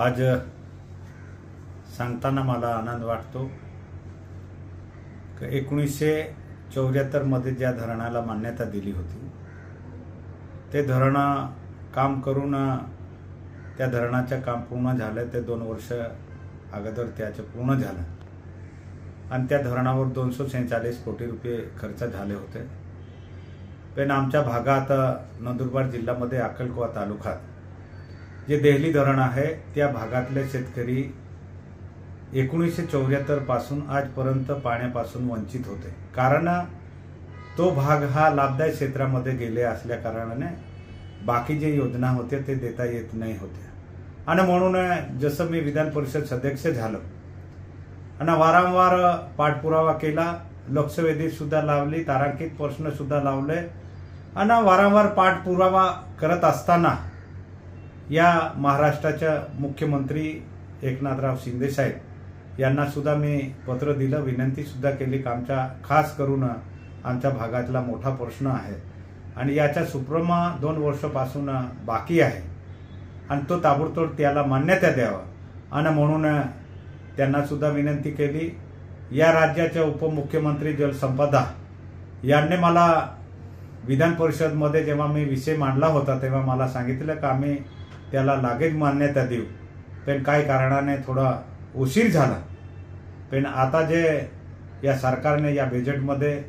आज सांगताना मला आनंद वाटतो की 1974 मध्ये ज्या धरणाला मान्यता दिली होती ते धरण काम करून त्या धरणाचे काम पूर्ण झाले। ते 2 वर्ष अगोदर त्याचे पूर्ण झाले आणि त्या धरणावर 246 कोटी रुपये खर्च झाले होते। पण आमच्या भागात नंदुरबार जिल्ह्यामध्ये अक्कलकोवा तालुक्यात जे देहली धरण आहे त्या भागातले शेतकरी 1974 पासून आजपर्यंत पाण्यापासून वंचित होते, कारण तो भाग हा लाभदायक क्षेत्रामध्ये गेले असल्या कारणाने बाकी जे योजना होते ते देता येत नाही होते। आणि म्हणून जसं मी विधान परिषद सदस्य झालो आणि वारंवार पाठपुरावा केला, लक्षवेधी सुद्धा लावली, तारांकित प्रश्न सुद्धा लावले आणि वारंवार पाठपुरावा करत असताना या महाराष्ट्राच्या मुख्यमंत्री एकनाथराव शिंदे साहेब यांना सुद्धा मी पत्र दिलं, विनंती सुद्धा केली की आमच्या खास करून आमच्या भागातला मोठा प्रश्न आहे आणि याच्या सुप्रमा 2 वर्षापासून बाकी आहे आणि तो ताबडतोब त्याला मान्यता द्यावा। आणि म्हणून त्यांना सुद्धा विनंती केली। या राज्याचे उपमुख्यमंत्री जलसंपदा यांनी मला विधान परिषद मध्ये जेव्हा मी विषय मांडला होता तेव्हा मला सांगितलं की आम्ही त्याला लागेच मान्यता देऊ, पण काही कारणाने थोडा उशीर झाला। पण आता जे या सरकारने या बजेटमध्ये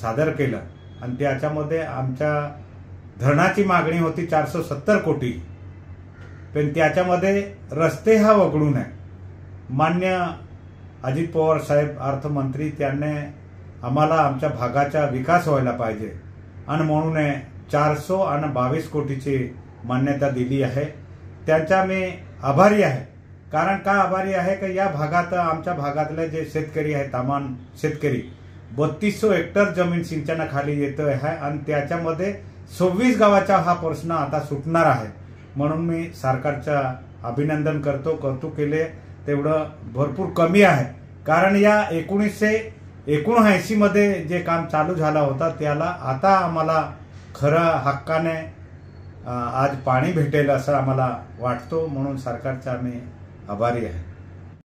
सादर केलं आणि त्याच्यामध्ये आमच्या धरणाची मागणी होती 470 कोटी, पण त्याच्यामध्ये रस्ते हा वगळून आहे। मान्य अजित पवार साहेब अर्थमंत्री त्यांनी आम्हाला आमच्या भागाचा विकास व्हायला पाहिजे आणि म्हणून 422 कोटीची मान्यता दिली आहे। त्यांचा मी आभारी आहे। कारण का आभारी आहे की या भागात आमच्या भागातले जे शेतकरी आहेत, तामान शेतकरी 3200 हेक्टर जमीन सिंचनाखाली येत आहे आणि त्याच्यामध्ये 26 गावाचा हा प्रश्न आता सुटणार आहे। म्हणून मी सरकारचा अभिनंदन करतो। कौतुक केले तेवढं भरपूर कमी आहे, कारण या 1979 मध्ये जे काम चालू झाला होता त्याला आता आम्हाला खरं हक्काने आज पाणी भेटेल असं आम्हाला वाटतो। म्हणून सरकारचा आम्ही आभारी आहे।